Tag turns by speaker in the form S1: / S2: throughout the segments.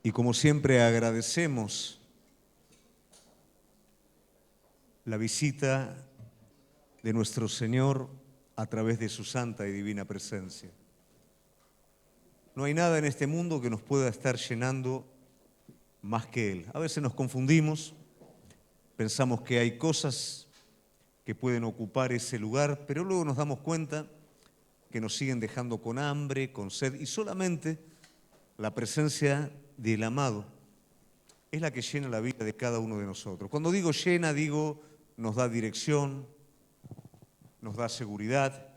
S1: Y como siempre agradecemos la visita de nuestro Señor a través de su santa y divina presencia. No hay nada en este mundo que nos pueda estar llenando más que Él. A veces nos confundimos, pensamos que hay cosas que pueden ocupar ese lugar, pero luego nos damos cuenta que nos siguen dejando con hambre, con sed, y solamente la presencia del amado es la que llena la vida de cada uno de nosotros. Cuando digo llena, digo nos da dirección, nos da seguridad,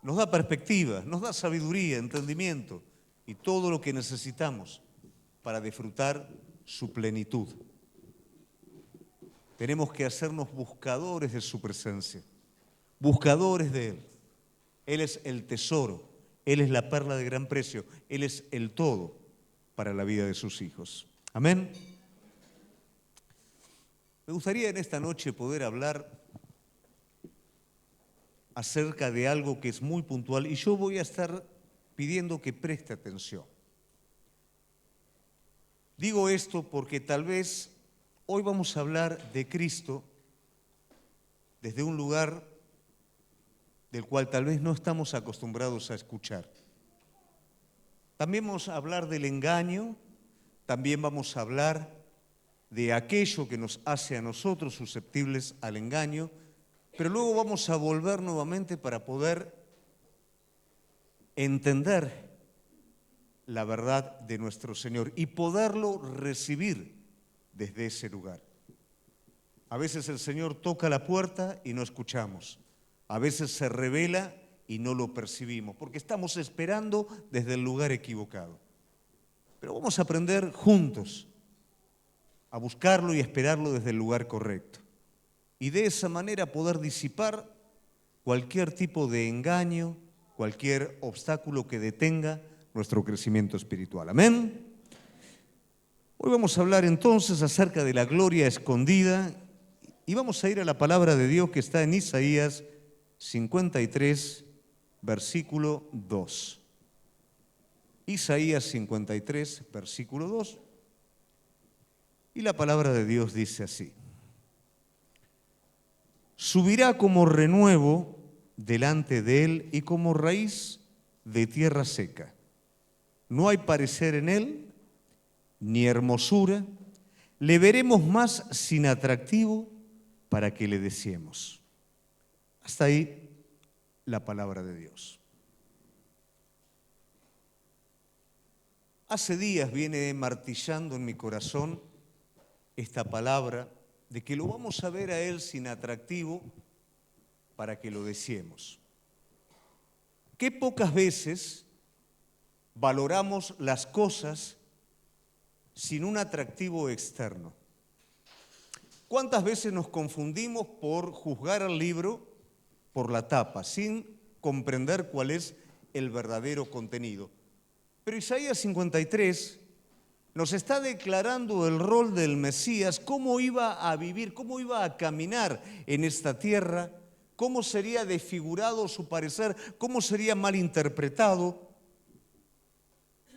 S1: nos da perspectiva, nos da sabiduría, entendimiento y todo lo que necesitamos para disfrutar su plenitud. Tenemos que hacernos buscadores de su presencia, buscadores de Él. Él es el tesoro, Él es la perla de gran precio, Él es el todo para la vida de sus hijos. Amén. Me gustaría en esta noche poder hablar acerca de algo que es muy puntual y yo voy a estar pidiendo que preste atención. Digo esto porque tal vez hoy vamos a hablar de Cristo desde un lugar del cual tal vez no estamos acostumbrados a escuchar. También vamos a hablar del engaño, también vamos a hablar de aquello que nos hace a nosotros susceptibles al engaño, pero luego vamos a volver nuevamente para poder entender la verdad de nuestro Señor y poderlo recibir desde ese lugar. A veces el Señor toca la puerta y no escuchamos. A veces se revela y no lo percibimos, porque estamos esperando desde el lugar equivocado. Pero vamos a aprender juntos a buscarlo y esperarlo desde el lugar correcto. Y de esa manera poder disipar cualquier tipo de engaño, cualquier obstáculo que detenga nuestro crecimiento espiritual. Amén. Hoy vamos a hablar entonces acerca de la gloria escondida y vamos a ir a la palabra de Dios que está en Isaías 53, versículo 2. Isaías 53, versículo 2. Y la palabra de Dios dice así: subirá como renuevo delante de él y como raíz de tierra seca. No hay parecer en él, ni hermosura. Le veremos más sin atractivo para que le deseemos. Hasta ahí la palabra de Dios. Hace días viene martillando en mi corazón esta palabra de que lo vamos a ver a Él sin atractivo para que lo deseemos. Qué pocas veces valoramos las cosas sin un atractivo externo. ¿Cuántas veces nos confundimos por juzgar al libro por la tapa, sin comprender cuál es el verdadero contenido? Pero Isaías 53 nos está declarando el rol del Mesías, cómo iba a vivir, cómo iba a caminar en esta tierra, cómo sería desfigurado su parecer, cómo sería mal interpretado,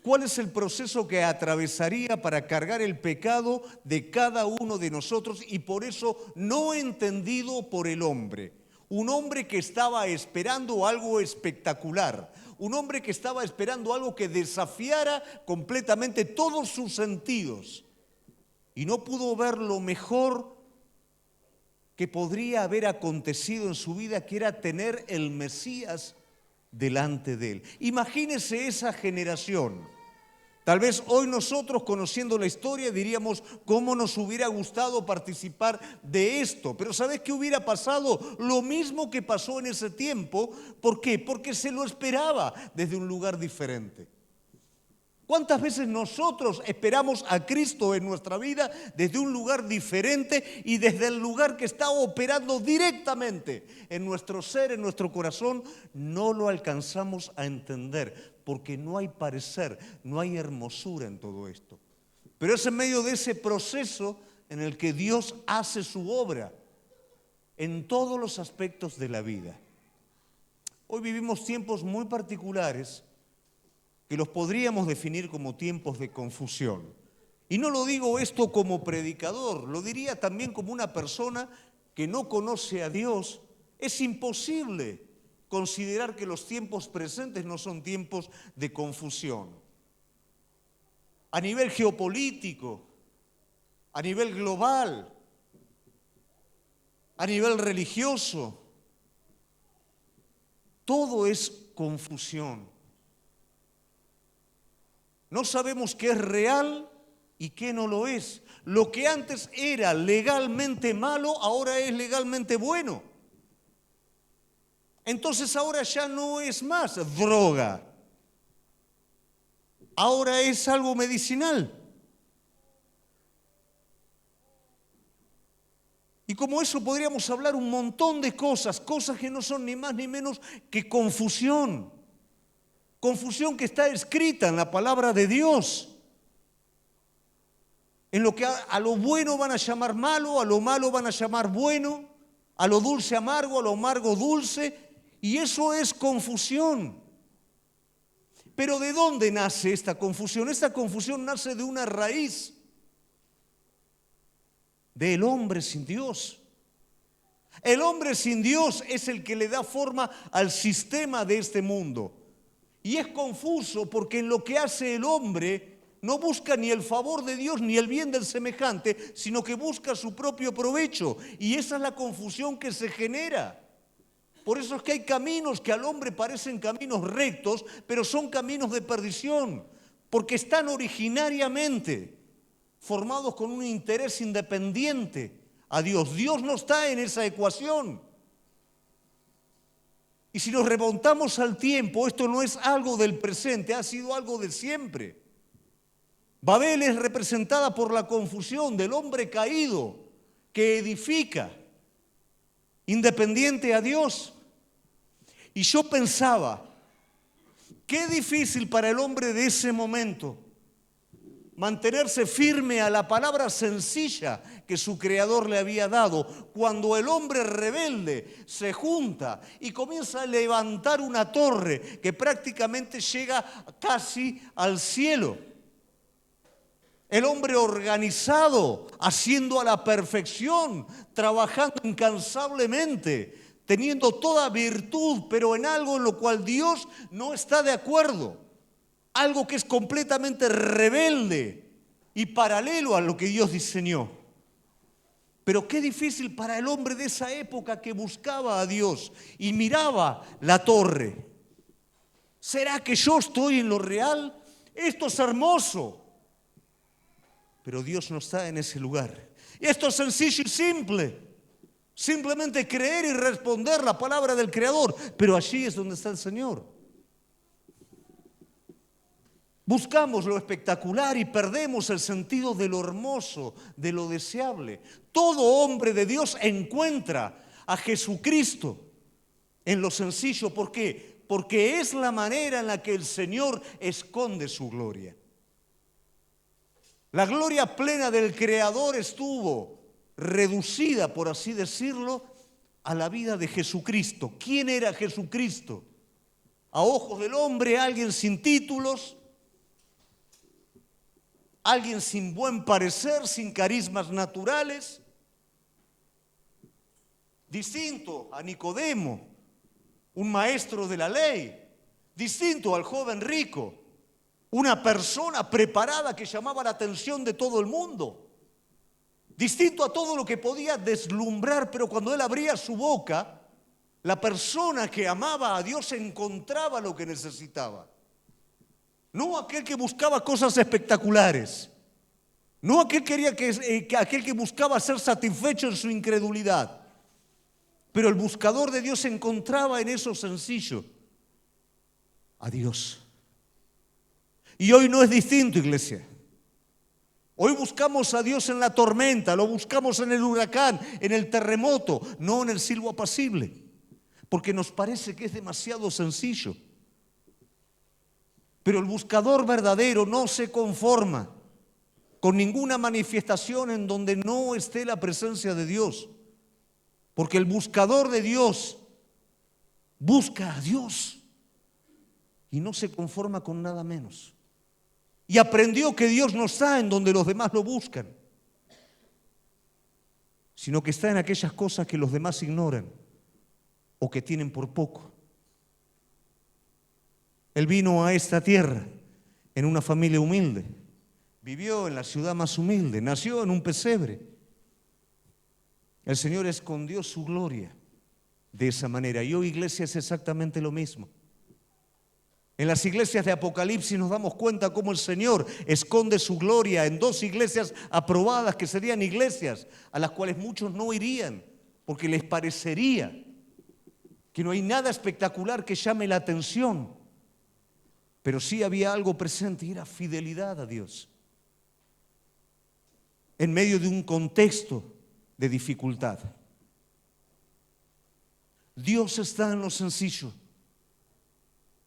S1: cuál es el proceso que atravesaría para cargar el pecado de cada uno de nosotros y por eso no entendido por el hombre. Un hombre que estaba esperando algo espectacular, un hombre que estaba esperando algo que desafiara completamente todos sus sentidos y no pudo ver lo mejor que podría haber acontecido en su vida, que era tener el Mesías delante de él. Imagínese esa generación. Tal vez hoy nosotros, conociendo la historia, diríamos cómo nos hubiera gustado participar de esto. Pero ¿sabes qué hubiera pasado? Lo mismo que pasó en ese tiempo. ¿Por qué? Porque se lo esperaba desde un lugar diferente. ¿Cuántas veces nosotros esperamos a Cristo en nuestra vida desde un lugar diferente y desde el lugar que está operando directamente en nuestro ser, en nuestro corazón? No lo alcanzamos a entender porque no hay parecer, no hay hermosura en todo esto. Pero es en medio de ese proceso en el que Dios hace su obra en todos los aspectos de la vida. Hoy vivimos tiempos muy particulares que los podríamos definir como tiempos de confusión. Y no lo digo esto como predicador, lo diría también como una persona que no conoce a Dios. Es imposible considerar que los tiempos presentes no son tiempos de confusión. A nivel geopolítico, a nivel global, a nivel religioso, todo es confusión. No sabemos qué es real y qué no lo es. Lo que antes era legalmente malo, ahora es legalmente bueno. Entonces ahora ya no es más droga. Ahora es algo medicinal. Y como eso podríamos hablar un montón de cosas que no son ni más ni menos que confusión. Confusión que está escrita en la palabra de Dios. En lo que a lo bueno van a llamar malo, a lo malo van a llamar bueno, a lo dulce amargo, a lo amargo dulce, y eso es confusión. Pero ¿de dónde nace esta confusión? Esta confusión nace de una raíz del hombre sin Dios. El hombre sin Dios es el que le da forma al sistema de este mundo. Y es confuso porque en lo que hace el hombre no busca ni el favor de Dios ni el bien del semejante, sino que busca su propio provecho. Y esa es la confusión que se genera. Por eso es que hay caminos que al hombre parecen caminos rectos, pero son caminos de perdición, porque están originariamente formados con un interés independiente a Dios. Dios no está en esa ecuación. Y si nos remontamos al tiempo, esto no es algo del presente, ha sido algo de siempre. Babel es representada por la confusión del hombre caído que edifica, independiente a Dios. Y yo pensaba, qué difícil para el hombre de ese momento mantenerse firme a la palabra sencilla que su Creador le había dado, cuando el hombre rebelde se junta y comienza a levantar una torre que prácticamente llega casi al cielo. El hombre organizado, haciendo a la perfección, trabajando incansablemente, teniendo toda virtud, pero en algo en lo cual Dios no está de acuerdo. Algo que es completamente rebelde y paralelo a lo que Dios diseñó. Pero qué difícil para el hombre de esa época que buscaba a Dios y miraba la torre. ¿Será que yo estoy en lo real? Esto es hermoso. Pero Dios no está en ese lugar. Esto es sencillo y simple. Simplemente creer y responder la palabra del Creador. Pero allí es donde está el Señor. Buscamos lo espectacular y perdemos el sentido de lo hermoso, de lo deseable. Todo hombre de Dios encuentra a Jesucristo en lo sencillo. ¿Por qué? Porque es la manera en la que el Señor esconde su gloria. La gloria plena del Creador estuvo reducida, por así decirlo, a la vida de Jesucristo. ¿Quién era Jesucristo? A ojos del hombre, alguien sin títulos, alguien sin buen parecer, sin carismas naturales, distinto a Nicodemo, un maestro de la ley, distinto al joven rico, una persona preparada que llamaba la atención de todo el mundo, distinto a todo lo que podía deslumbrar, pero cuando él abría su boca, la persona que amaba a Dios encontraba lo que necesitaba. No aquel que buscaba cosas espectaculares, no aquel que buscaba ser satisfecho en su incredulidad, pero el buscador de Dios encontraba en eso sencillo a Dios. Y hoy no es distinto, iglesia. Hoy buscamos a Dios en la tormenta, lo buscamos en el huracán, en el terremoto, no en el silbo apacible, porque nos parece que es demasiado sencillo. Pero el buscador verdadero no se conforma con ninguna manifestación en donde no esté la presencia de Dios, porque el buscador de Dios busca a Dios y no se conforma con nada menos. y aprendió que Dios no está en donde los demás lo buscan, sino que está en aquellas cosas que los demás ignoran o que tienen por poco. Él vino a esta tierra en una familia humilde, vivió en la ciudad más humilde, nació en un pesebre. El Señor escondió su gloria de esa manera. Y hoy, iglesia, es exactamente lo mismo. En las iglesias de Apocalipsis nos damos cuenta cómo el Señor esconde su gloria en dos iglesias aprobadas, que serían iglesias a las cuales muchos no irían, porque les parecería que no hay nada espectacular que llame la atención. Pero sí había algo presente, y era fidelidad a Dios. En medio de un contexto de dificultad. Dios está en lo sencillo.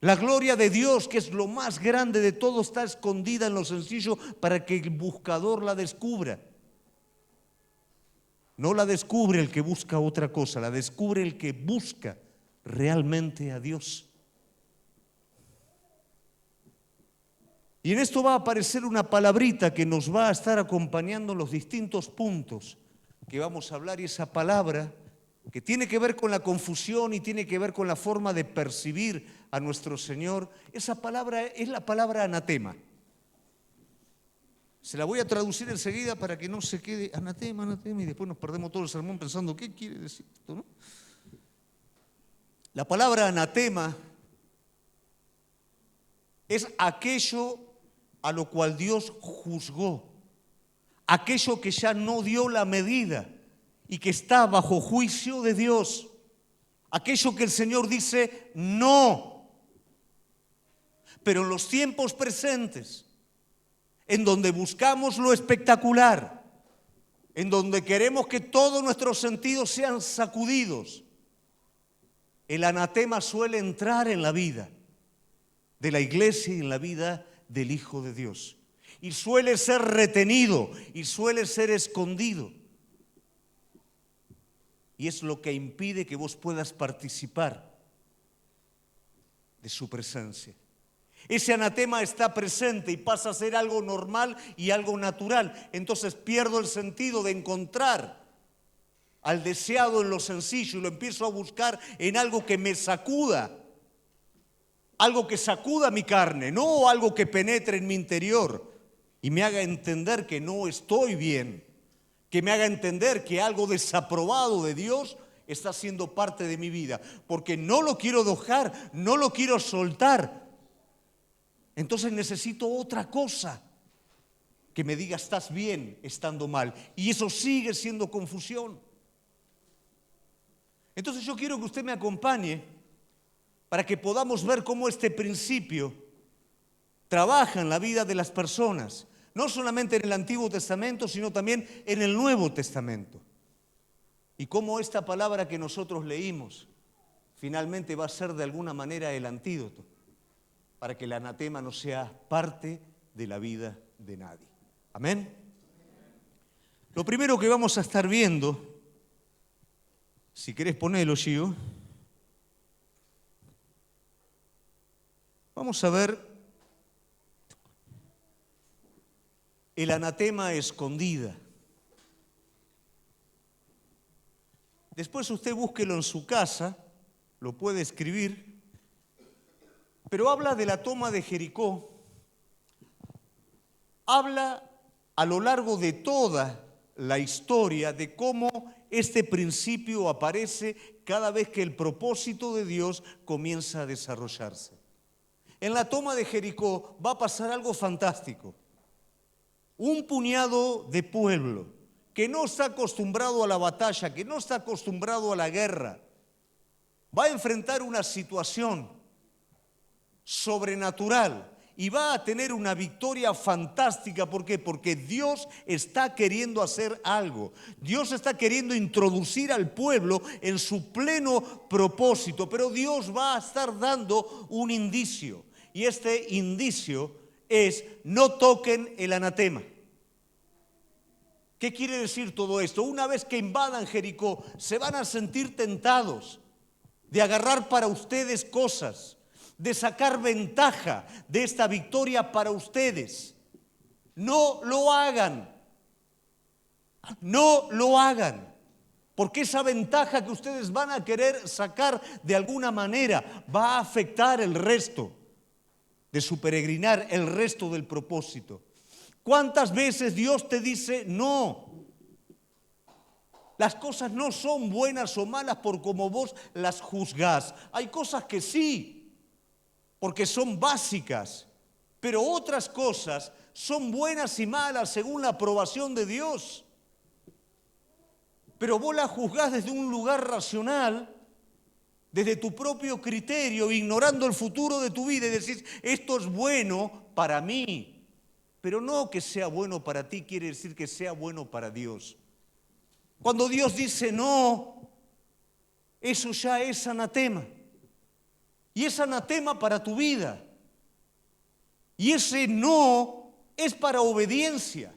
S1: La gloria de Dios, que es lo más grande de todo, está escondida en lo sencillo para que el buscador la descubra. No la descubre el que busca otra cosa, la descubre el que busca realmente a Dios. Y en esto va a aparecer una palabrita que nos va a estar acompañando en los distintos puntos que vamos a hablar, y esa palabra que tiene que ver con la confusión y tiene que ver con la forma de percibir a nuestro Señor, esa palabra es la palabra anatema. Se la voy a traducir enseguida para que no se quede anatema, anatema, y después nos perdemos todo el sermón pensando ¿qué quiere decir esto, no? La palabra anatema es aquello a lo cual Dios juzgó, aquello que ya no dio la medida y que está bajo juicio de Dios, aquello que el Señor dice no. Pero en los tiempos presentes, en donde buscamos lo espectacular, en donde queremos que todos nuestros sentidos sean sacudidos, el anatema suele entrar en la vida de la iglesia y en la vida del Hijo de Dios. Y suele ser retenido y suele ser escondido. Y es lo que impide que vos puedas participar de su presencia. Ese anatema está presente y pasa a ser algo normal y algo natural. Entonces pierdo el sentido de encontrar al deseado en lo sencillo y lo empiezo a buscar en algo que me sacuda. Algo que sacuda mi carne, no algo que penetre en mi interior y me haga entender que no estoy bien, que me haga entender que algo desaprobado de Dios está siendo parte de mi vida, porque no lo quiero dejar, no lo quiero soltar. Entonces necesito otra cosa que me diga estás bien estando mal, y eso sigue siendo confusión. Entonces yo quiero que usted me acompañe para que podamos ver cómo este principio trabaja en la vida de las personas, no solamente en el Antiguo Testamento, sino también en el Nuevo Testamento. Y cómo esta palabra que nosotros leímos finalmente va a ser de alguna manera el antídoto para que el anatema no sea parte de la vida de nadie. Amén. Lo primero que vamos a estar viendo, si querés ponerlo, Gio, vamos a ver el anatema escondida. Después usted búsquelo en su casa, lo puede escribir, pero habla de la toma de Jericó, habla a lo largo de toda la historia de cómo este principio aparece cada vez que el propósito de Dios comienza a desarrollarse. En la toma de Jericó va a pasar algo fantástico. Un puñado de pueblo que no está acostumbrado a la batalla, que no está acostumbrado a la guerra, va a enfrentar una situación sobrenatural y va a tener una victoria fantástica. ¿Por qué? Porque Dios está queriendo hacer algo. Dios está queriendo introducir al pueblo en su pleno propósito, pero Dios va a estar dando un indicio. Y este indicio es: no toquen el anatema. ¿Qué quiere decir todo esto? Una vez que invadan Jericó, se van a sentir tentados de agarrar para ustedes cosas, de sacar ventaja de esta victoria para ustedes. No lo hagan. No lo hagan. Porque esa ventaja que ustedes van a querer sacar de alguna manera va a afectar el resto de su peregrinar, el resto del propósito. ¿Cuántas veces Dios te dice no? Las cosas no son buenas o malas por como vos las juzgás. Hay cosas que sí, porque son básicas, pero otras cosas son buenas y malas según la aprobación de Dios. Pero vos las juzgás desde un lugar racional, desde tu propio criterio, ignorando el futuro de tu vida y decís, esto es bueno para mí. Pero no que sea bueno para ti quiere decir que sea bueno para Dios. Cuando Dios dice no, eso ya es anatema. Y es anatema para tu vida. Y ese no es para obediencia.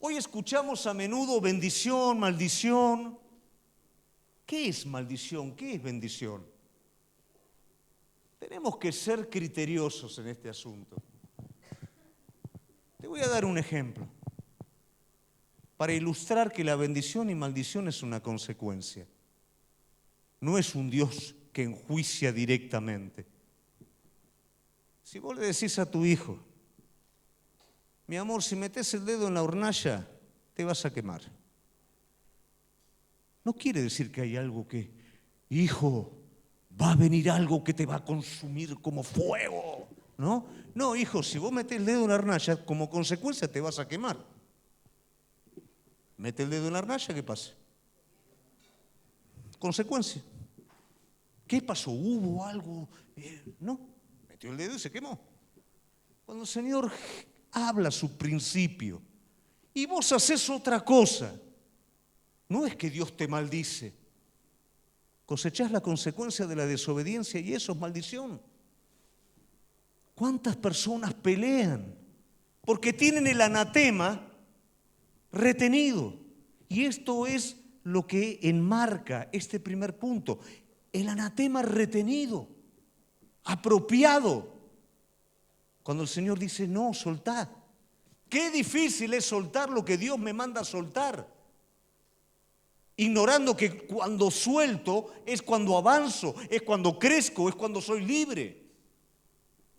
S1: Hoy escuchamos a menudo bendición, maldición. ¿Qué es maldición? ¿Qué es bendición? Tenemos que ser criteriosos en este asunto. Te voy a dar un ejemplo para ilustrar que la bendición y maldición es una consecuencia. No es un Dios que enjuicia directamente. Si vos le decís a tu hijo, mi amor, si metes el dedo en la hornalla, te vas a quemar. No quiere decir que hay algo que, hijo, va a venir algo que te va a consumir como fuego, ¿no? No, hijo, si vos metes el dedo en la hornalla, como consecuencia te vas a quemar. Mete el dedo en la hornalla, ¿qué pasa? Consecuencia. ¿Qué pasó? ¿Hubo algo? No, metió el dedo y se quemó. Cuando el Señor habla su principio y vos haces otra cosa, no es que Dios te maldice. Cosechás la consecuencia de la desobediencia y eso es maldición. ¿Cuántas personas pelean porque tienen el anatema retenido? Y esto es lo que enmarca este primer punto. El anatema retenido, apropiado. Cuando el Señor dice, no, soltad. Qué difícil es soltar lo que Dios me manda a soltar. Ignorando que cuando suelto es cuando avanzo, es cuando crezco, es cuando soy libre.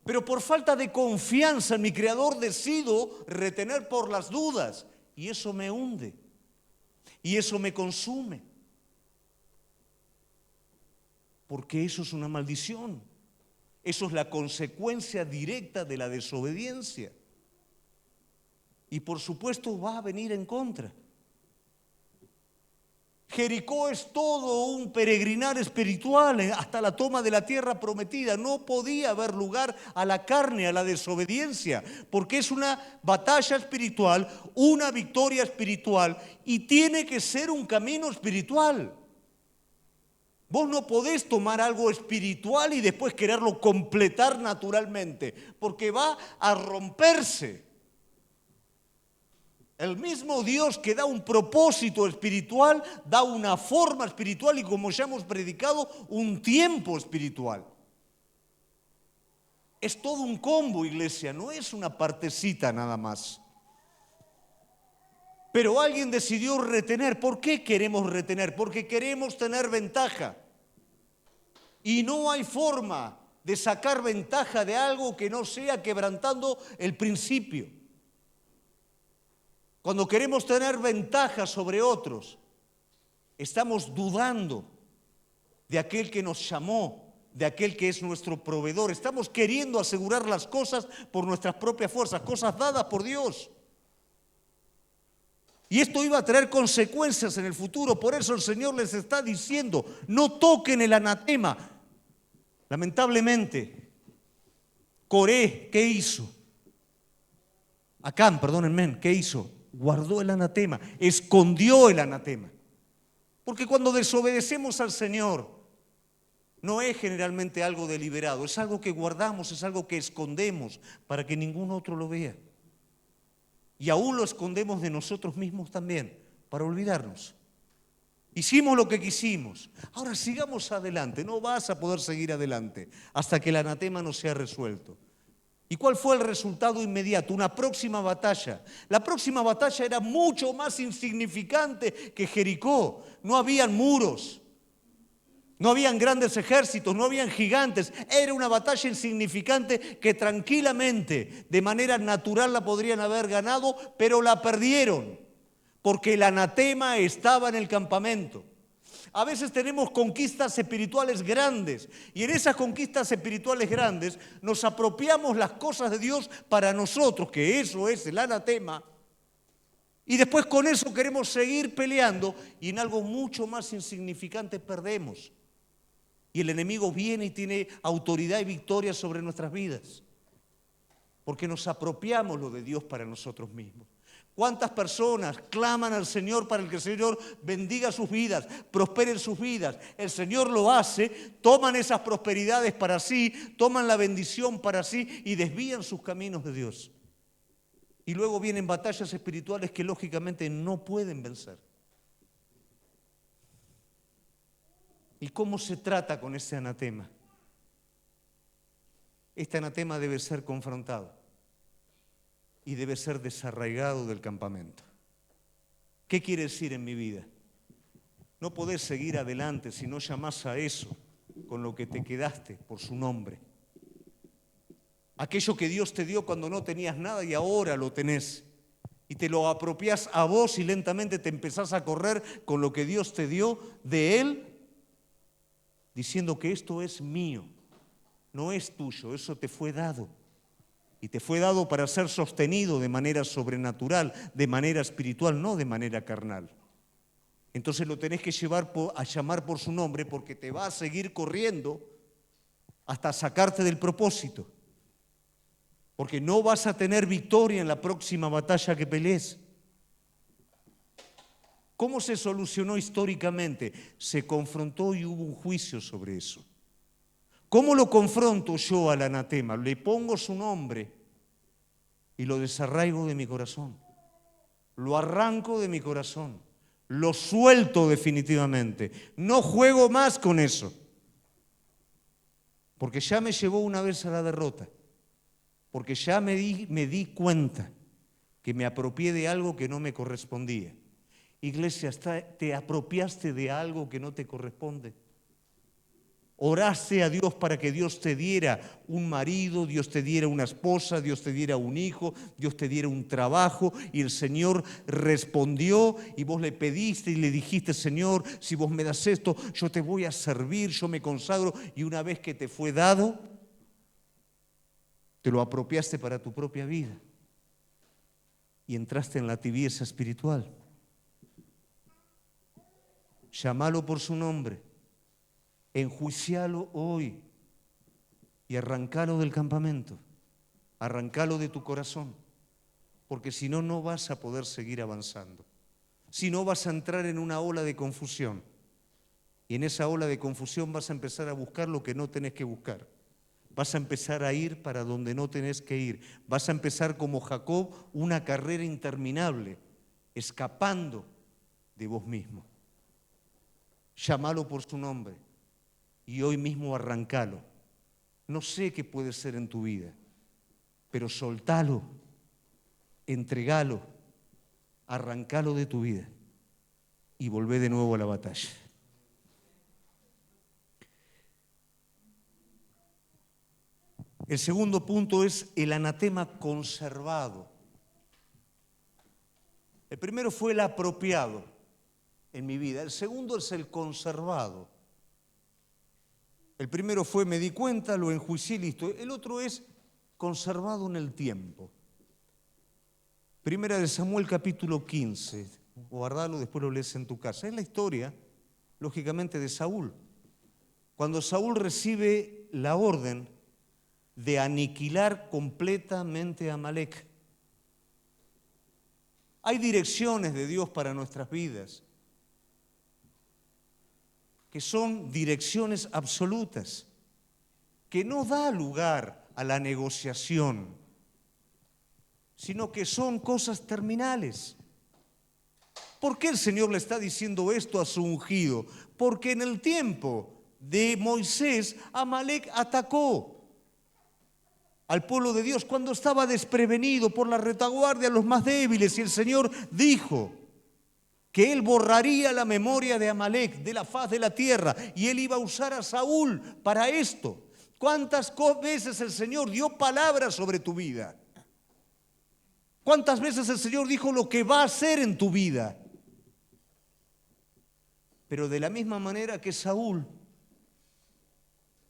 S1: Pero por falta de confianza en mi Creador decido retener por las dudas. Y eso me hunde. Y eso me consume. Porque eso es una maldición. Eso es la consecuencia directa de la desobediencia. Y por supuesto va a venir en contra. Jericó es todo un peregrinar espiritual hasta la toma de la tierra prometida. No podía haber lugar a la carne, a la desobediencia, porque es una batalla espiritual, una victoria espiritual y tiene que ser un camino espiritual. Vos no podés tomar algo espiritual y después quererlo completar naturalmente, porque va a romperse. El mismo Dios que da un propósito espiritual, da una forma espiritual y, como ya hemos predicado, un tiempo espiritual. Es todo un combo, iglesia, no es una partecita nada más. Pero alguien decidió retener. ¿Por qué queremos retener? Porque queremos tener ventaja. Y no hay forma de sacar ventaja de algo que no sea quebrantando el principio. Cuando queremos tener ventaja sobre otros, estamos dudando de aquel que nos llamó, de aquel que es nuestro proveedor. Estamos queriendo asegurar las cosas por nuestras propias fuerzas, cosas dadas por Dios. Y esto iba a traer consecuencias en el futuro. Por eso el Señor les está diciendo, no toquen el anatema. Lamentablemente, Coré, ¿qué hizo? Acán, perdónenme, ¿qué hizo? Guardó el anatema, escondió el anatema. Porque cuando desobedecemos al Señor, no es generalmente algo deliberado, es algo que guardamos, es algo que escondemos para que ningún otro lo vea. Y aún lo escondemos de nosotros mismos también, para olvidarnos. Hicimos lo que quisimos, ahora sigamos adelante, no vas a poder seguir adelante hasta que el anatema no sea resuelto. ¿Y cuál fue el resultado inmediato? Una próxima batalla. La próxima batalla era mucho más insignificante que Jericó. No habían muros, no habían grandes ejércitos, no habían gigantes. Era una batalla insignificante que tranquilamente, de manera natural, la podrían haber ganado, pero la perdieron porque el anatema estaba en el campamento. A veces tenemos conquistas espirituales grandes y en esas conquistas espirituales grandes nos apropiamos las cosas de Dios para nosotros, que eso es el anatema, y después con eso queremos seguir peleando y en algo mucho más insignificante perdemos. Y el enemigo viene y tiene autoridad y victoria sobre nuestras vidas, porque nos apropiamos lo de Dios para nosotros mismos. ¿Cuántas personas claman al Señor para que el Señor bendiga sus vidas, prospere sus vidas? El Señor lo hace, toman esas prosperidades para sí, toman la bendición para sí y desvían sus caminos de Dios. Y luego vienen batallas espirituales que lógicamente no pueden vencer. ¿Y cómo se trata con ese anatema? Este anatema debe ser confrontado y debe ser desarraigado del campamento. ¿Qué quiere decir en mi vida? No podés seguir adelante si no llamás a eso con lo que te quedaste por su nombre. Aquello que Dios te dio cuando no tenías nada y ahora lo tenés. Y te lo apropiás a vos y lentamente te empezás a correr con lo que Dios te dio de Él, diciendo que esto es mío, no es tuyo, eso te fue dado. Y te fue dado para ser sostenido de manera sobrenatural, de manera espiritual, no de manera carnal. Entonces lo tenés que llevar a llamar por su nombre porque te va a seguir corriendo hasta sacarte del propósito. Porque no vas a tener victoria en la próxima batalla que pelees. ¿Cómo se solucionó históricamente? Se confrontó y hubo un juicio sobre eso. ¿Cómo lo confronto yo al anatema? Le pongo su nombre y lo desarraigo de mi corazón. Lo arranco de mi corazón. Lo suelto definitivamente. No juego más con eso. Porque ya me llevó una vez a la derrota. Porque ya me di cuenta que me apropié de algo que no me correspondía. Iglesia, ¿te apropiaste de algo que no te corresponde? Oraste a Dios para que Dios te diera un marido, Dios te diera una esposa, Dios te diera un hijo, Dios te diera un trabajo y el Señor respondió y vos le pediste y le dijiste, Señor, si vos me das esto, yo te voy a servir, yo me consagro, y una vez que te fue dado, te lo apropiaste para tu propia vida y entraste en la tibieza espiritual. Llámalo por su nombre. Enjuicialo hoy y arrancalo del campamento, arrancalo de tu corazón, porque si no, no vas a poder seguir avanzando. Si no, vas a entrar en una ola de confusión y en esa ola de confusión vas a empezar a buscar lo que no tenés que buscar. Vas a empezar a ir para donde no tenés que ir. Vas a empezar como Jacob una carrera interminable, escapando de vos mismo. Llámalo por su nombre. Y hoy mismo arrancalo. No sé qué puede ser en tu vida, pero soltalo, entregalo, arrancalo de tu vida y volvé de nuevo a la batalla. El segundo punto es el anatema conservado. El primero fue el apropiado en mi vida. El segundo es el conservado. El primero fue me di cuenta, lo enjuicié, listo. El otro es conservado en el tiempo. Primera de Samuel capítulo 15. Guardalo, después lo lees en tu casa. Es la historia, lógicamente, de Saúl. Cuando Saúl recibe la orden de aniquilar completamente a Amalek. Hay direcciones de Dios para nuestras vidas que son direcciones absolutas, que no da lugar a la negociación, sino que son cosas terminales. ¿Por qué el Señor le está diciendo esto a su ungido? Porque en el tiempo de Moisés, Amalek atacó al pueblo de Dios cuando estaba desprevenido por la retaguardia, los más débiles, y el Señor dijo que Él borraría la memoria de Amalek de la faz de la tierra y Él iba a usar a Saúl para esto. ¿Cuántas veces el Señor dio palabras sobre tu vida? ¿Cuántas veces el Señor dijo lo que va a hacer en tu vida? Pero de la misma manera que Saúl,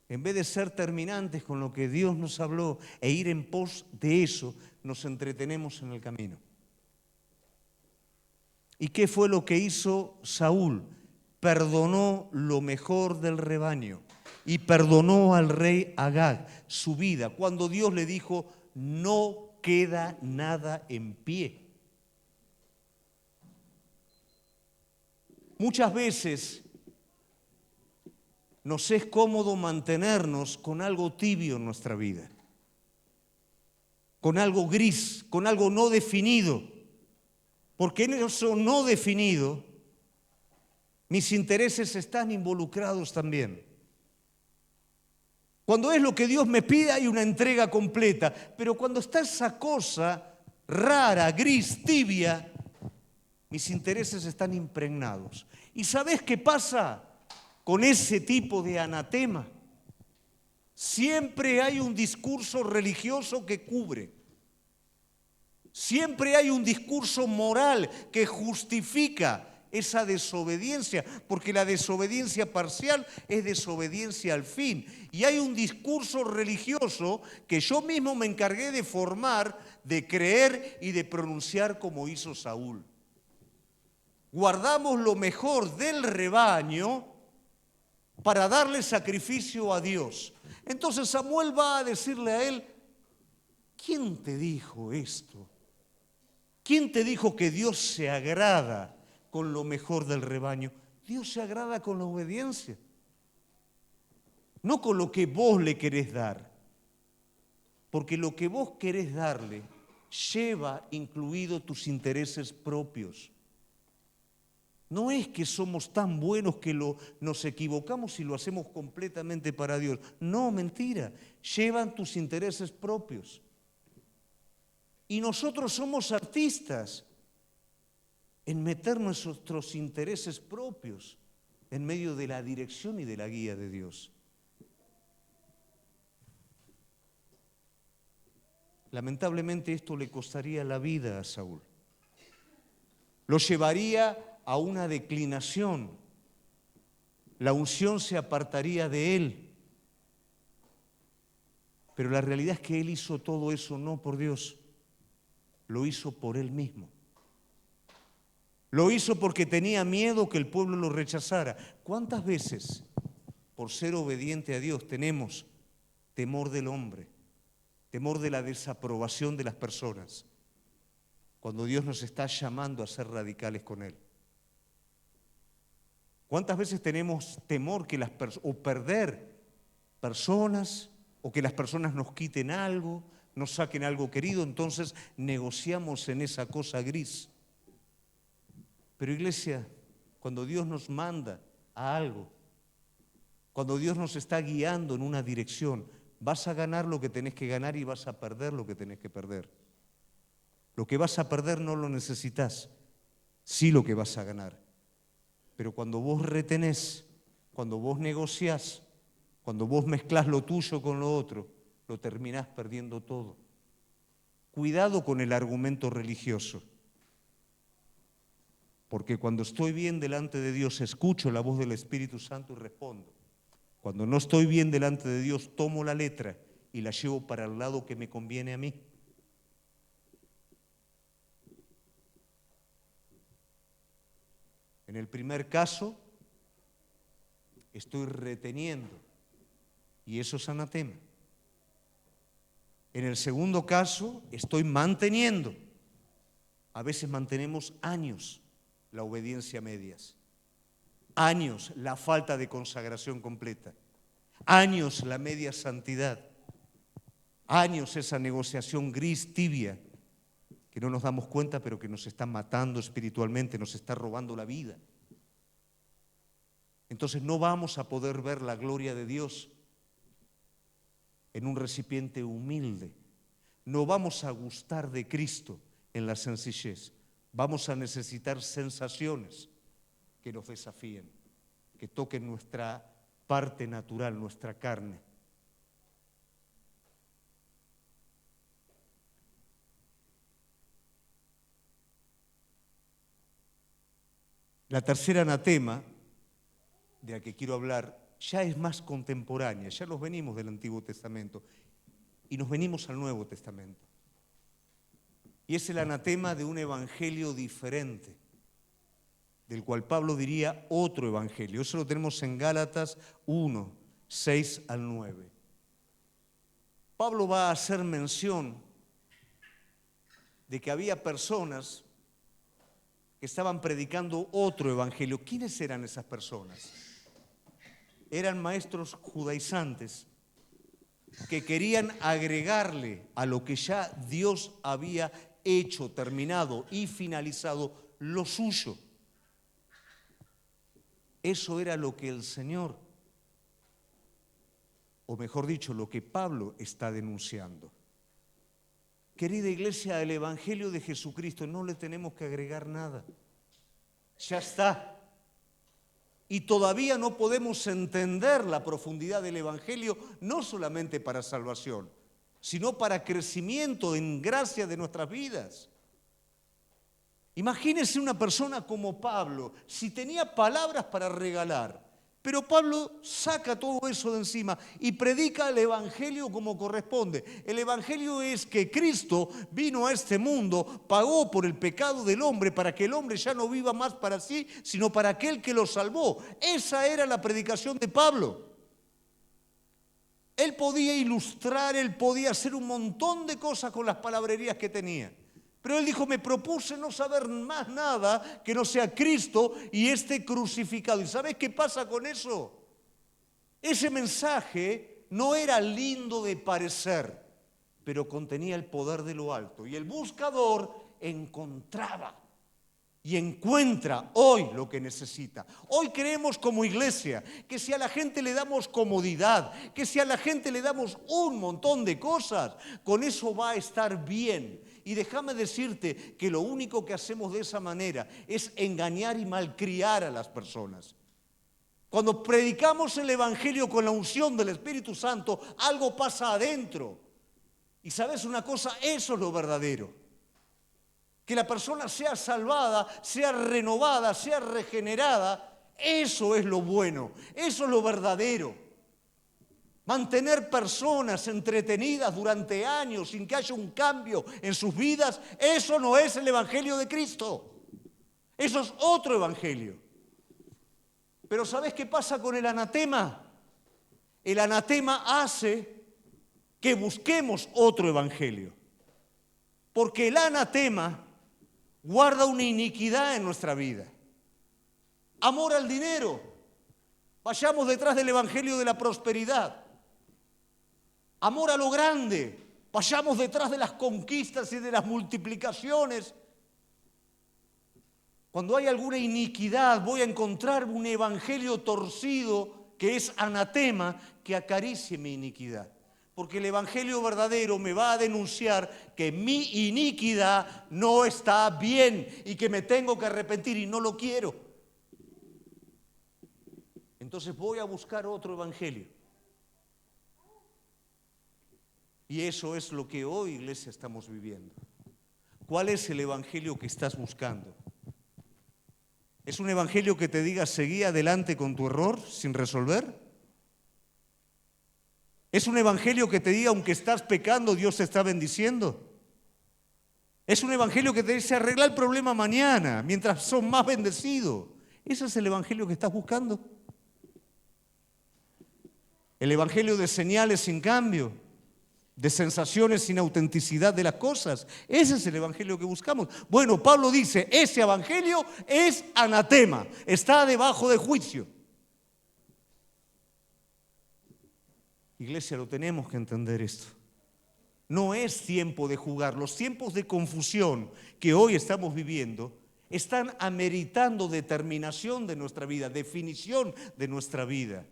S1: en vez de ser terminantes con lo que Dios nos habló e ir en pos de eso, nos entretenemos en el camino. ¿Y qué fue lo que hizo Saúl? Perdonó lo mejor del rebaño y perdonó al rey Agag su vida cuando Dios le dijo, no queda nada en pie. Muchas veces nos es cómodo mantenernos con algo tibio en nuestra vida, con algo gris, con algo no definido, porque en eso no definido mis intereses están involucrados también. Cuando es lo que Dios me pide hay una entrega completa, pero cuando está esa cosa rara, gris, tibia, mis intereses están impregnados. ¿Y sabes qué pasa con ese tipo de anatema? Siempre hay un discurso religioso que cubre. Siempre hay un discurso moral que justifica esa desobediencia, porque la desobediencia parcial es desobediencia al fin. Y hay un discurso religioso que yo mismo me encargué de formar, de creer y de pronunciar como hizo Saúl. Guardamos lo mejor del rebaño para darle sacrificio a Dios. Entonces Samuel va a decirle a él, ¿quién te dijo esto? ¿Quién te dijo que Dios se agrada con lo mejor del rebaño? Dios se agrada con la obediencia, no con lo que vos le querés dar, porque lo que vos querés darle lleva incluido tus intereses propios. No es que somos tan buenos que nos equivocamos y lo hacemos completamente para Dios. No, mentira, llevan tus intereses propios. Y nosotros somos artistas en meter nuestros intereses propios en medio de la dirección y de la guía de Dios. Lamentablemente esto le costaría la vida a Saúl. Lo llevaría a una declinación. La unción se apartaría de él. Pero la realidad es que él hizo todo eso no por Dios, lo hizo por él mismo. Lo hizo porque tenía miedo que el pueblo lo rechazara. ¿Cuántas veces, por ser obediente a Dios, tenemos temor del hombre, temor de la desaprobación de las personas, cuando Dios nos está llamando a ser radicales con Él? ¿Cuántas veces tenemos temor que o perder personas, o que las personas nos quiten algo, nos saquen algo querido? Entonces negociamos en esa cosa gris. Pero iglesia, cuando Dios nos manda a algo, cuando Dios nos está guiando en una dirección, vas a ganar lo que tenés que ganar y vas a perder lo que tenés que perder. Lo que vas a perder no lo necesitas, sí lo que vas a ganar. Pero cuando vos retenés, cuando vos negociás, cuando vos mezclás lo tuyo con lo otro, lo terminás perdiendo todo. Cuidado con el argumento religioso, porque cuando estoy bien delante de Dios, escucho la voz del Espíritu Santo y respondo. Cuando no estoy bien delante de Dios, tomo la letra y la llevo para el lado que me conviene a mí. En el primer caso, estoy reteniendo y eso es anatema. En el segundo caso, estoy manteniendo. A veces mantenemos años la obediencia a medias, años la falta de consagración completa, años la media santidad, años esa negociación gris, tibia, que no nos damos cuenta, pero que nos está matando espiritualmente, nos está robando la vida. Entonces no vamos a poder ver la gloria de Dios. en un recipiente humilde. No vamos a gustar de Cristo en la sencillez. Vamos a necesitar sensaciones que nos desafíen, que toquen nuestra parte natural, nuestra carne. La tercera anatema de la que quiero hablar ya es más contemporánea, ya nos venimos del Antiguo Testamento y nos venimos al Nuevo Testamento. Y es el anatema de un evangelio diferente, del cual Pablo diría otro evangelio. Eso lo tenemos en Gálatas 1, 6 al 9. Pablo va a hacer mención de que había personas que estaban predicando otro evangelio. ¿Quiénes eran esas personas? Eran maestros judaizantes que querían agregarle a lo que ya Dios había hecho, terminado y finalizado, lo suyo. Eso era lo que el Señor, o mejor dicho, lo que Pablo está denunciando. Querida iglesia, al Evangelio de Jesucristo no le tenemos que agregar nada. Ya está. Y todavía no podemos entender la profundidad del Evangelio, no solamente para salvación, sino para crecimiento en gracia de nuestras vidas. Imagínense una persona como Pablo, si tenía palabras para regalar, pero Pablo saca todo eso de encima y predica el Evangelio como corresponde. El Evangelio es que Cristo vino a este mundo, pagó por el pecado del hombre para que el hombre ya no viva más para sí, sino para aquel que lo salvó. Esa era la predicación de Pablo. Él podía ilustrar, él podía hacer un montón de cosas con las palabrerías que tenía. Pero él dijo, me propuse no saber más nada que no sea Cristo y este crucificado. ¿Y sabes qué pasa con eso? Ese mensaje no era lindo de parecer, pero contenía el poder de lo alto. Y el buscador encontraba y encuentra hoy lo que necesita. Hoy creemos como iglesia que si a la gente le damos comodidad, que si a la gente le damos un montón de cosas, con eso va a estar bien. Y déjame decirte que lo único que hacemos de esa manera es engañar y malcriar a las personas. Cuando predicamos el Evangelio con la unción del Espíritu Santo, algo pasa adentro. Y ¿sabes una cosa? Eso es lo verdadero. Que la persona sea salvada, sea renovada, sea regenerada, eso es lo bueno, eso es lo verdadero. Mantener personas entretenidas durante años sin que haya un cambio en sus vidas, eso no es el Evangelio de Cristo. Eso es otro evangelio. Pero ¿sabes qué pasa con el anatema? El anatema hace que busquemos otro evangelio. Porque el anatema guarda una iniquidad en nuestra vida. Amor al dinero. Vayamos detrás del evangelio de la prosperidad. Amor a lo grande. Vayamos detrás de las conquistas y de las multiplicaciones. Cuando hay alguna iniquidad, voy a encontrar un evangelio torcido que es anatema, que acaricie mi iniquidad. Porque el evangelio verdadero me va a denunciar que mi iniquidad no está bien y que me tengo que arrepentir y no lo quiero. Entonces voy a buscar otro evangelio. Y eso es lo que hoy, iglesia, estamos viviendo. ¿Cuál es el evangelio que estás buscando? ¿Es un evangelio que te diga seguí adelante con tu error sin resolver? ¿Es un evangelio que te diga aunque estás pecando Dios te está bendiciendo? ¿Es un evangelio que te dice arregla el problema mañana mientras sos más bendecido? ¿Ese es el evangelio que estás buscando? El evangelio de señales sin cambio, de sensaciones sin autenticidad de las cosas. Ese es el evangelio que buscamos. Bueno, Pablo dice, ese evangelio es anatema, está debajo de juicio. Iglesia, lo tenemos que entender esto. No es tiempo de jugar. Los tiempos de confusión que hoy estamos viviendo están ameritando determinación de nuestra vida, definición de nuestra vida.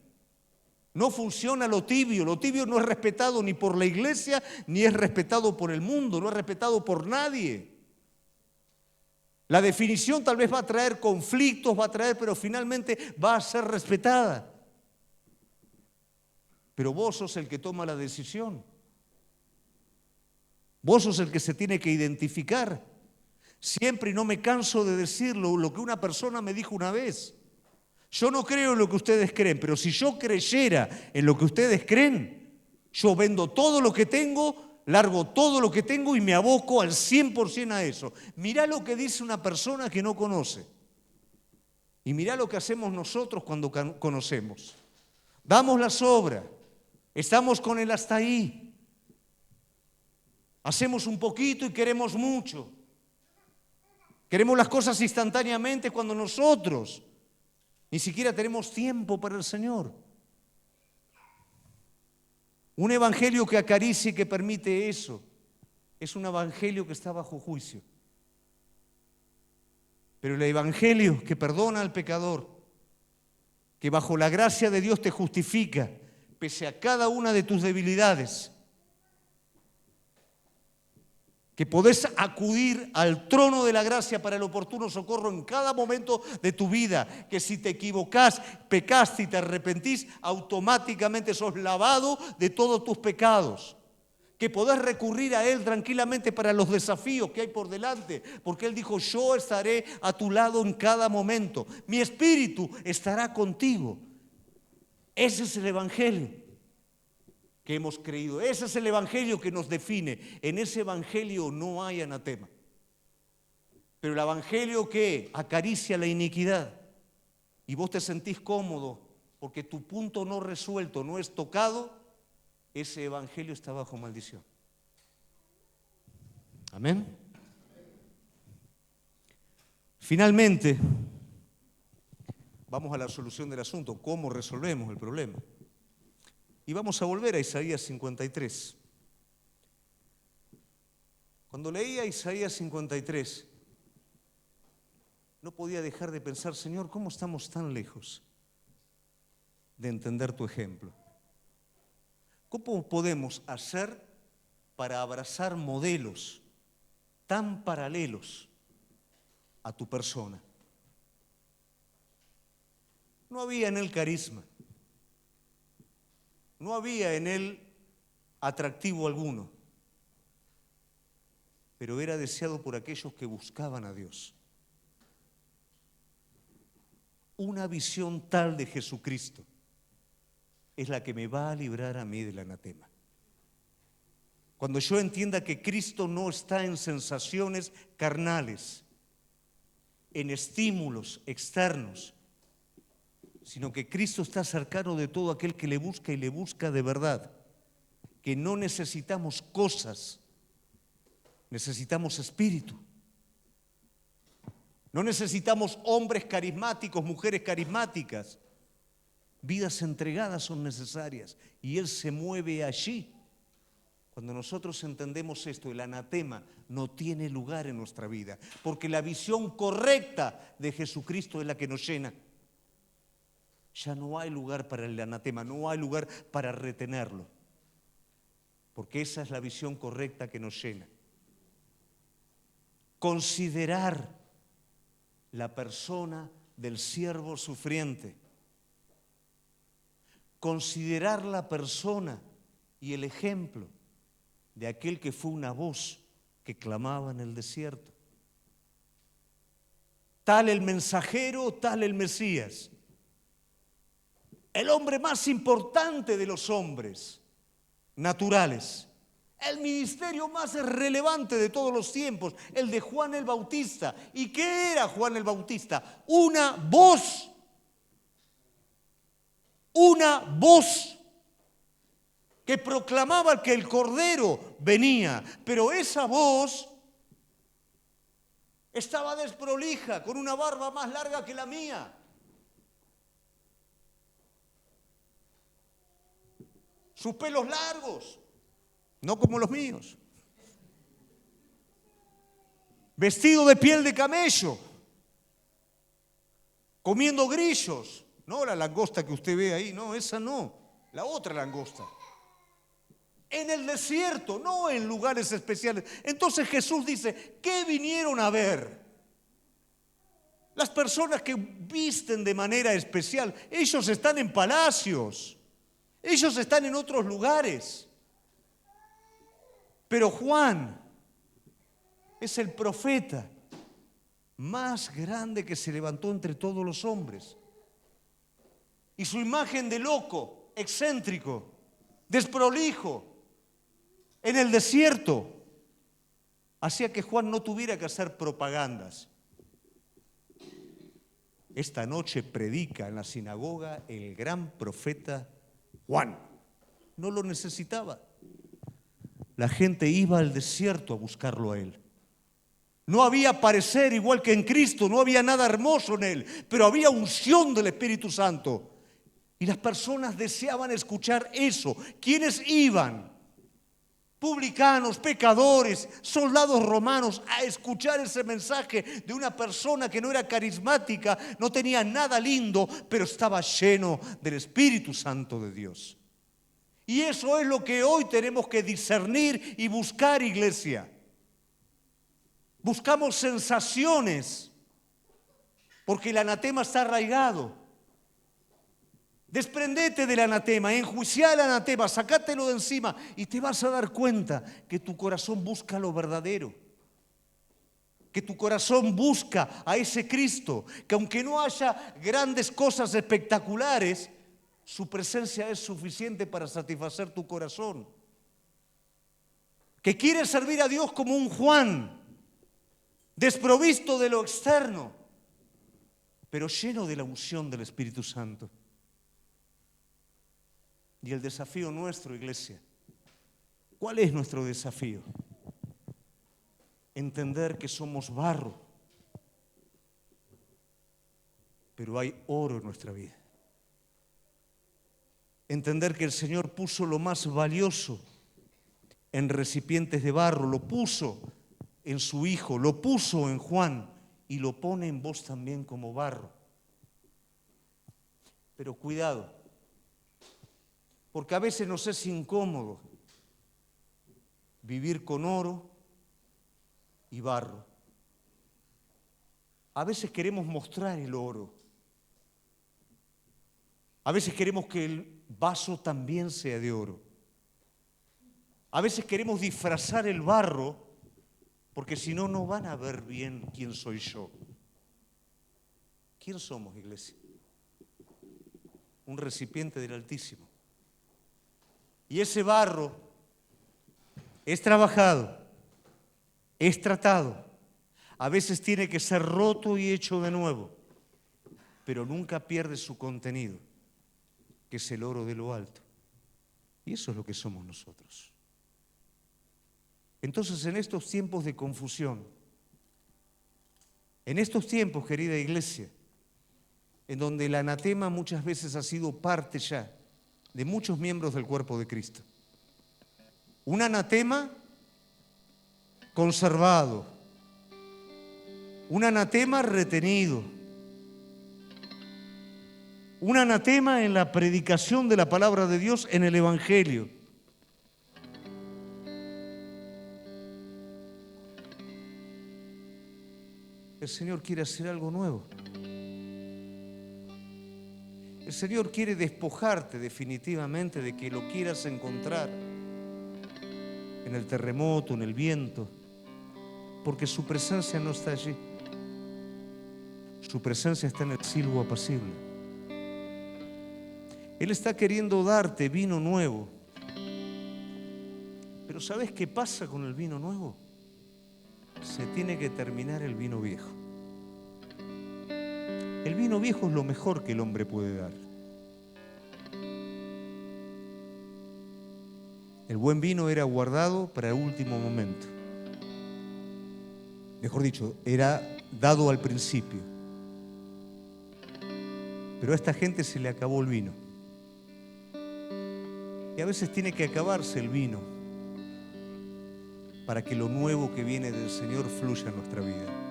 S1: No funciona lo tibio. Lo tibio no es respetado ni por la iglesia, ni es respetado por el mundo, no es respetado por nadie. La definición tal vez va a traer conflictos, pero finalmente va a ser respetada. Pero vos sos el que toma la decisión. Vos sos el que se tiene que identificar. Siempre, y no me canso de decirlo, lo que una persona me dijo una vez. Yo no creo en lo que ustedes creen, pero si yo creyera en lo que ustedes creen, yo vendo todo lo que tengo, largo todo lo que tengo y me aboco al 100% a eso. Mirá lo que dice una persona que no conoce. Y mirá lo que hacemos nosotros cuando conocemos. Damos la sobra, estamos con el hasta ahí. Hacemos un poquito y queremos mucho. Queremos las cosas instantáneamente cuando nosotros ni siquiera tenemos tiempo para el Señor. Un evangelio que acaricia y que permite eso es un evangelio que está bajo juicio. Pero el evangelio que perdona al pecador, que bajo la gracia de Dios te justifica, pese a cada una de tus debilidades, que podés acudir al trono de la gracia para el oportuno socorro en cada momento de tu vida, que si te equivocás, pecaste y te arrepentís, automáticamente sos lavado de todos tus pecados, que podés recurrir a Él tranquilamente para los desafíos que hay por delante, porque Él dijo, yo estaré a tu lado en cada momento, mi espíritu estará contigo. Ese es el evangelio que hemos creído. Ese es el evangelio que nos define. En ese evangelio no hay anatema. Pero el evangelio que acaricia la iniquidad y vos te sentís cómodo porque tu punto no resuelto no es tocado, ese evangelio está bajo maldición. Amén. Finalmente, vamos a la solución del asunto. ¿Cómo resolvemos el problema? Y vamos a volver a Isaías 53. Cuando leía Isaías 53, no podía dejar de pensar, Señor, ¿cómo estamos tan lejos de entender tu ejemplo? ¿Cómo podemos hacer para abrazar modelos tan paralelos a tu persona? No había en él carisma. No había en él atractivo alguno, pero era deseado por aquellos que buscaban a Dios. Una visión tal de Jesucristo es la que me va a librar a mí del anatema. Cuando yo entienda que Cristo no está en sensaciones carnales, en estímulos externos, sino que Cristo está cercano de todo aquel que le busca y le busca de verdad, que no necesitamos cosas, necesitamos espíritu. No necesitamos hombres carismáticos, mujeres carismáticas. Vidas entregadas son necesarias y Él se mueve allí. Cuando nosotros entendemos esto, el anatema no tiene lugar en nuestra vida, porque la visión correcta de Jesucristo es la que nos llena. Ya no hay lugar para el anatema, no hay lugar para retenerlo, porque esa es la visión correcta que nos llena. Considerar la persona del siervo sufriente, considerar la persona y el ejemplo de aquel que fue una voz que clamaba en el desierto. Tal el mensajero, tal el Mesías. El hombre más importante de los hombres naturales. El ministerio más relevante de todos los tiempos, el de Juan el Bautista. ¿Y qué era Juan el Bautista? Una voz que proclamaba que el Cordero venía, pero esa voz estaba desprolija, con una barba más larga que la mía. Sus pelos largos, no como los míos. Vestido de piel de camello, comiendo grillos. No la langosta que usted ve ahí, no, esa no. la otra langosta. En el desierto, no en lugares especiales. Entonces Jesús dice, ¿qué vinieron a ver? Las personas que visten de manera especial, ellos están en palacios, ellos están en otros lugares. Pero Juan es el profeta más grande que se levantó entre todos los hombres. Y su imagen de loco, excéntrico, desprolijo, en el desierto, hacía que Juan no tuviera que hacer propagandas. Esta noche predica en la sinagoga el gran profeta Juan. No lo necesitaba. La gente iba al desierto a buscarlo a él. No había parecer igual que en Cristo, no había nada hermoso en él, pero había unción del Espíritu Santo. Y las personas deseaban escuchar eso. ¿Quiénes iban? Publicanos, pecadores, soldados romanos, a escuchar ese mensaje de una persona que no era carismática, no tenía nada lindo, pero estaba lleno del Espíritu Santo de Dios. Y eso es lo que hoy tenemos que discernir y buscar, iglesia. Buscamos sensaciones, porque el anatema está arraigado. Desprendete del anatema, enjuiciá el anatema, sacátelo de encima y te vas a dar cuenta que tu corazón busca lo verdadero. Que tu corazón busca a ese Cristo, que aunque no haya grandes cosas espectaculares, su presencia es suficiente para satisfacer tu corazón. Que quiere servir a Dios como un Juan, desprovisto de lo externo, pero lleno de la unción del Espíritu Santo. Y el desafío nuestro, iglesia, ¿cuál es nuestro desafío? Entender que somos barro, pero hay oro en nuestra vida. Entender que el Señor puso lo más valioso en recipientes de barro, lo puso en su Hijo, lo puso en Juan y lo pone en vos también como barro. Pero cuidado, porque a veces nos es incómodo vivir con oro y barro. A veces queremos mostrar el oro. A veces queremos que el vaso también sea de oro. A veces queremos disfrazar el barro porque si no, no van a ver bien quién soy yo. ¿Quién somos, iglesia? Un recipiente del Altísimo. Y ese barro es trabajado, es tratado. A veces tiene que ser roto y hecho de nuevo, pero nunca pierde su contenido, que es el oro de lo alto. Y eso es lo que somos nosotros. Entonces, en estos tiempos de confusión, en estos tiempos, querida iglesia, en donde el anatema muchas veces ha sido parte ya de muchos miembros del cuerpo de Cristo. Un anatema conservado, un anatema retenido, un anatema en la predicación de la palabra de Dios en el Evangelio. El Señor quiere hacer algo nuevo. El Señor quiere despojarte definitivamente de que lo quieras encontrar en el terremoto, en el viento, porque su presencia no está allí. Su presencia está en el silbo apacible. Él está queriendo darte vino nuevo. Pero ¿sabes qué pasa con el vino nuevo? Se tiene que terminar el vino viejo. El vino viejo es lo mejor que el hombre puede dar. El buen vino era guardado para el último momento. Mejor dicho, era dado al principio. Pero a esta gente se le acabó el vino. Y a veces tiene que acabarse el vino para que lo nuevo que viene del Señor fluya en nuestra vida.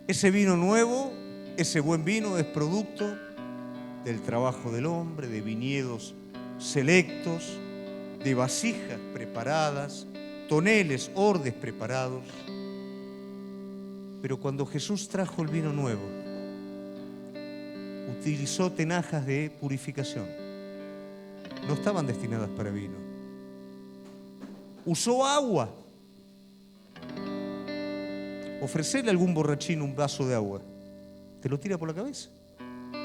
S1: Ese vino nuevo, ese buen vino es producto del trabajo del hombre, de viñedos selectos, de vasijas preparadas, toneles, ordes preparados. Pero cuando Jesús trajo el vino nuevo, utilizó tinajas de purificación. No estaban destinadas para vino. Usó agua. Ofrecerle a algún borrachín un vaso de agua, te lo tira por la cabeza.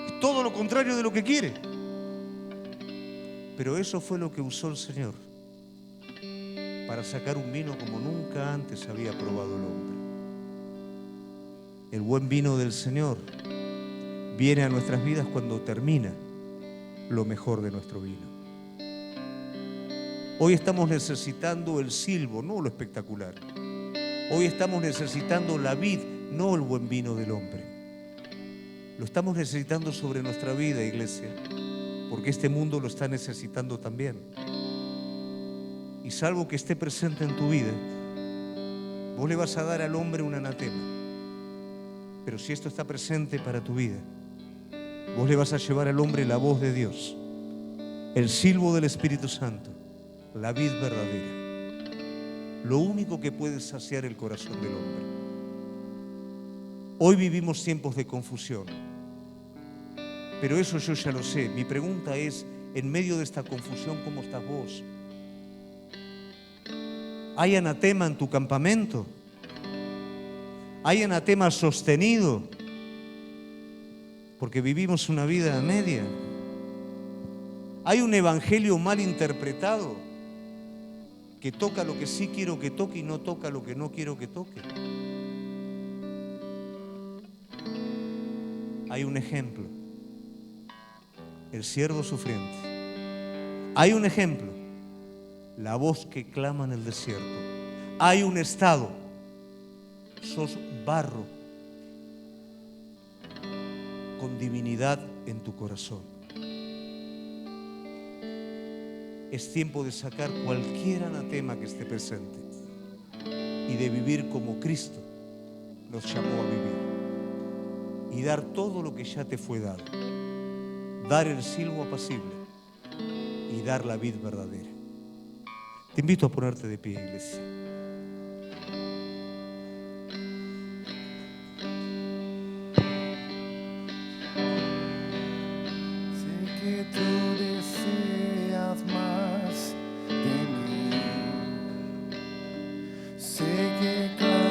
S1: Es todo lo contrario de lo que quiere. Pero eso fue lo que usó el Señor para sacar un vino como nunca antes había probado el hombre. El buen vino del Señor viene a nuestras vidas cuando termina lo mejor de nuestro vino. Hoy estamos necesitando el silbo, no lo espectacular. Hoy estamos necesitando la vid, no el buen vino del hombre. Lo estamos necesitando sobre nuestra vida, iglesia, porque este mundo lo está necesitando también. Y salvo que esté presente en tu vida, vos le vas a dar al hombre un anatema. Pero si esto está presente para tu vida, vos le vas a llevar al hombre la voz de Dios, el silbo del Espíritu Santo, la vid verdadera. Lo único que puede saciar el corazón del hombre. Hoy vivimos tiempos de confusión, pero eso yo ya lo sé. Mi pregunta es, en medio de esta confusión, ¿cómo estás vos? ¿Hay anatema en tu campamento? ¿Hay anatema sostenido? Porque vivimos una vida a media. ¿Hay un evangelio mal interpretado que toca lo que sí quiero que toque y no toca lo que no quiero que toque? Hay un ejemplo, el siervo sufriente. Hay un ejemplo, la voz que clama en el desierto. Hay un estado, sos barro con divinidad en tu corazón. Es tiempo de sacar cualquier anatema que esté presente y de vivir como Cristo nos llamó a vivir y dar todo lo que ya te fue dado, dar el silbo apacible y dar la vid verdadera. Te invito a ponerte de pie, iglesia.